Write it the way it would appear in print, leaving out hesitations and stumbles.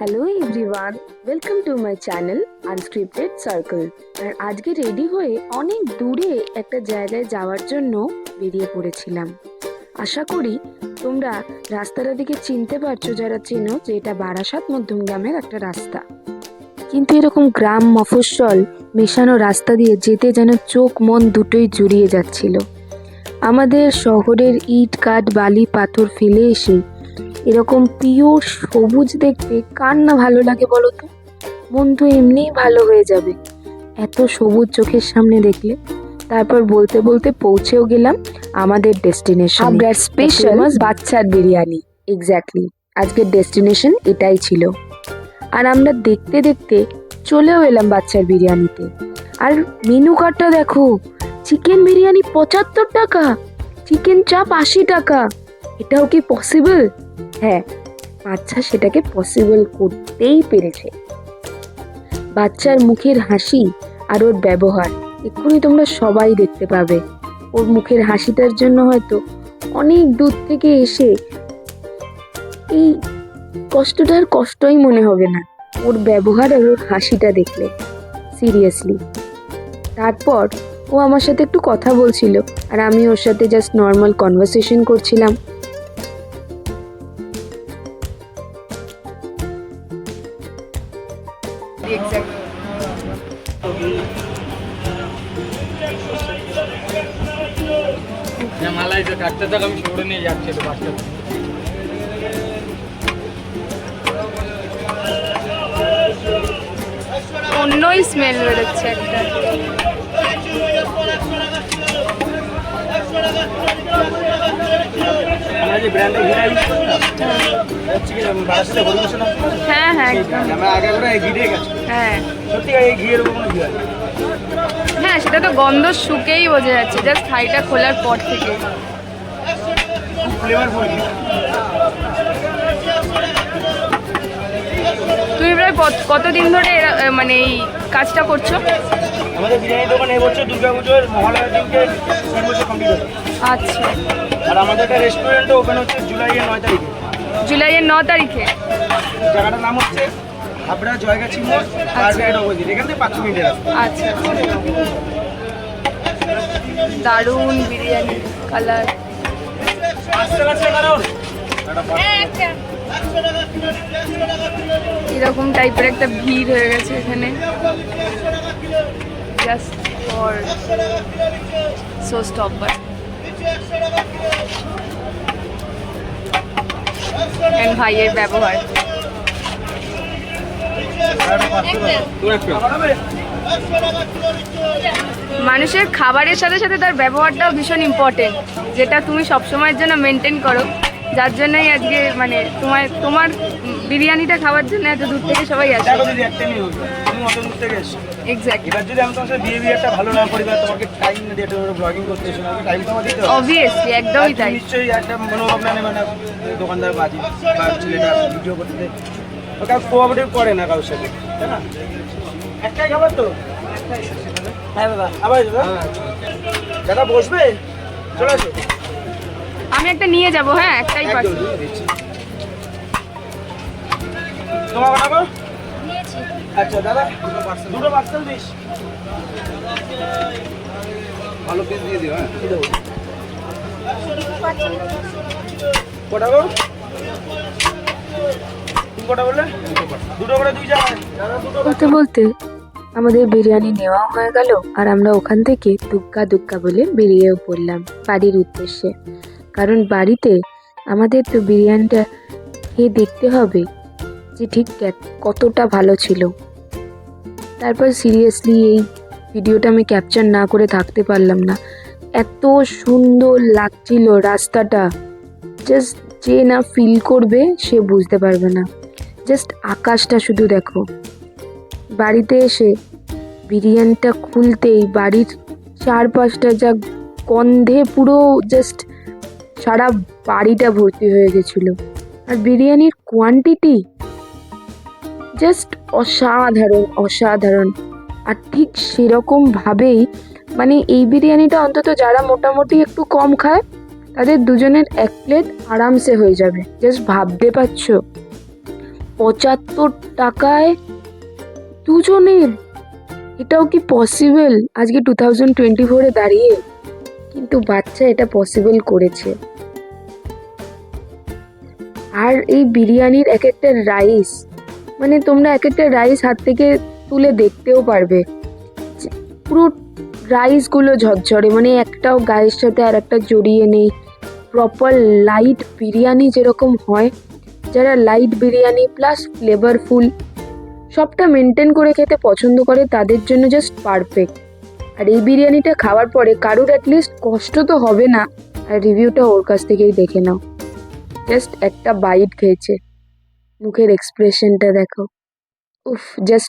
Hello everyone, welcome to my channel unscripted circle. আর আজকে ready হয়ে অনেক দূরে একটা জায়গায় যাওয়ার জন্য বেরিয়ে পড়েছিলাম। আশা করি তোমরা রাস্তাটা দিকে চিনতে পারছো, যারা চেনো যে এটা বারাসাত মধ্যমগ্রামের একটা রাস্তা। কিন্তু এরকম গ্রাম মফস্বল মেশানো রাস্তা দিয়ে যেতে যেন চোখ মন দুটোই জুড়িয়ে যাচ্ছিল। আমাদের শহরের ইট কাঠ বালি পাথর ফেলে এসে এরকম পিওর সবুজ দেখতে কার না ভালো লাগে বলো তো? মন তো এমনিই ভালো হয়ে যাবে এত সবুজ চোখের সামনে দেখলে। তারপর বলতে বলতে পৌঁছেও গেলাম আমাদের ডেস্টিনেশন, আবরার স্পেশাল বাচ্চার বিরিয়ানি। এক্স্যাক্টলি, আজকের ডেস্টিনেশন এটাই ছিল। আর আমরা দেখতে দেখতে চলেও এলাম বাচ্চার বিরিয়ানিতে। আর মেনু কার্ডটা দেখো, চিকেন বিরিয়ানি 75 টাকা, চিকেন চাপ 80 টাকা। এটাও কি পসিবল? হ্যাঁ, বাচ্চা সেটাকে পসিবল করতেই পেরেছে। বাচ্চার মুখের হাসি আর ওর ব্যবহার এক্ষুনি তোমরা সবাই দেখতে পাবে। ওর মুখের হাসিটার জন্য হয়তো অনেক দূর থেকে এসে এই কষ্টটার কষ্টই মনে হবে না ওর ব্যবহার আর ওর হাসিটা দেখলে, সিরিয়াসলি। তারপর ও আমার সাথে একটু কথা বলছিল আর আমি ওর সাথে জাস্ট নর্মাল কনভারসেশন করছিলাম। মালাইতে কাটতে থাক, আমি সরে নিয়ে যাচ্ছি তো বাসটা। অন্যই স্মেল বেরোচ্ছে একটা। আমরা যে ব্র্যান্ডের ঘিটা ইউজ করি না, হচ্ছে কি বারাসাতে হরিমিশন। হ্যাঁ হ্যাঁ একদম। আমরা আগে করে এই ঘি দিয়ে গেছি। হ্যাঁ সত্যি এই ঘিয়ের উপর কোনো ঘি হয় না। হ্যাঁ, সেটা তো গন্ধ শুকেই বোঝা যাচ্ছে, জাস্ট হাঁড়িটা খোলার পর থেকে। খুব ফ্লেভারফুল ঘি। তুমি প্রায় কতদিন ধরে মানে এই কাজটা করছো? আমাদের বিরিয়ানি দোকান এবছর দুর্গাপুজোর মহালয়ার দিনকে 3 বছর কমপ্লিট হচ্ছে। আচ্ছা, আর আমাদের একটা রেস্টুরেন্টও ওপেন হচ্ছে জুলাইয়ের 9 তারিখে। জুলাইয়ের 9 তারিখে। জায়গাটার নাম হচ্ছে হাবড়া জয়গাছি মোড়, কার্পেট অপোজিট। এখান থেকে 5 মিনিটের রাস্তা। আচ্ছা, দারুণ বিরিয়ানি কালার। আসতে লাগছে কারণ এরকম টাইপের একটা ভিড় হয়ে গেছে এখানে, just for show stopper. And ভাইয়ের ব্যবহার, মানুষের খাবারের সাথে সাথে তার ব্যবহারটাও ভীষণ ইম্পর্টেন্ট, যেটা তুমি সবসময়ের জন্য মেনটেন করো। যার জন্যই আজকে মানে তোমার বিরিয়ানিটা খাওয়ার জন্য এত দূর থেকে সবাই আসে। দেখো দিদি, একটা নিয়ে হলো তুমি অত দূর থেকে এসছো। এক্স্যাক্টলি। এবার যদি আমি তোমার সাথে বিহেভিয়ারটা ভালো না করি বা তোমাকে টাইম না দিয়ে একটা ব্লগিং করতে এসো, আমাকে টাইম তোমার দিতে হবে। অবভিয়াসলি, একদমই তাই। নিশ্চয়ই একটা মনোভাবনা নেবে না দোকানদার বাজি বা ছেলেটা ভিডিও করতে, ওকে কোঅপারেটিভ করে না কারোর সাথে, তাই না? একটাই খাবার তো? হ্যাঁ দাদা, আবার দাদা দাদা বসবে, চলে আসো। আমি একটা নিয়ে যাব। হ্যাঁ, একটাই একদম পার্সেল দিচ্ছি। তোমার বানাবো? আচ্ছা দাদা, দুটো পার্সেল দিস। ভালো পিস দিয়ে দিও। হ্যাঁ, দেবো। কটা গো? তুমি কটা বললে? দুটো করে 2 জায়গায়। দাদা দুটো। বলতে বলতে আমাদের বিরিয়ানি নেওয়াও হয়ে গেল আর আমরা ওখান থেকে দুক্কা দুক্কা বলে বেরিয়েও পড়লাম বাড়ির উদ্দেশ্যে। কারণ বাড়িতে আমাদের তো বিরিয়ানিটা খেয়ে দেখতে হবে যে ঠিক কতটা ভালো ছিল। তারপর সিরিয়াসলি এই ভিডিওটা আমি ক্যাপচার না করে থাকতে পারলাম না। এত সুন্দর লাগছিল রাস্তাটা, জাস্ট যে না ফিল করবে সে বুঝতে পারবে না। জাস্ট আকাশটা শুধু দেখো। বাড়িতে এসে বিরিয়ানিটা খুলতেই বাড়ির চারপাশটা যা গন্ধে পুরো জাস্ট সারা বাড়িটা ভর্তি হয়ে গেছিল। আর বিরিয়ানির কোয়ান্টিটি জাস্ট অসাধারণ অসাধারণ। আর ঠিক সেরকমভাবেই মানে এই বিরিয়ানিটা অন্তত যারা মোটামুটি একটু কম খায় তাদের দুজনের 1 প্লেট আরামসে হয়ে যাবে। জাস্ট ভাবতে পারছো 75 টাকায় দুজনের। এটাও কি পসিবল আজকে 2024-এ দাঁড়িয়ে? কিন্তু বাচ্চা এটা পসিবল করেছে। আর এই বিরিয়ানির এক একটা রাইস, মানে তোমরা এক একটা রাইস হাত থেকে তুলে দেখতেও পারবে, পুরো রাইসগুলো ঝরঝরে, মানে একটাও গায়ের সাথে আর একটা জড়িয়ে নেই। প্রপার লাইট বিরিয়ানি যেরকম হয়, যারা লাইট বিরিয়ানি প্লাস ফ্লেভারফুল সবটা মেনটেন করে খেতে পছন্দ করে তাদের জন্য জাস্ট পারফেক্ট। আর এই বিরিয়ানিটা খাওয়ার পরে কারুর অ্যাটলিস্ট কষ্ট তো হবে না। আর রিভিউটা ওর কাছ থেকেই দেখে নাও। জাস্ট একটা বাইট খেয়েছে, মুখের এক্সপ্রেশনটা দেখো, উফ, জাস্ট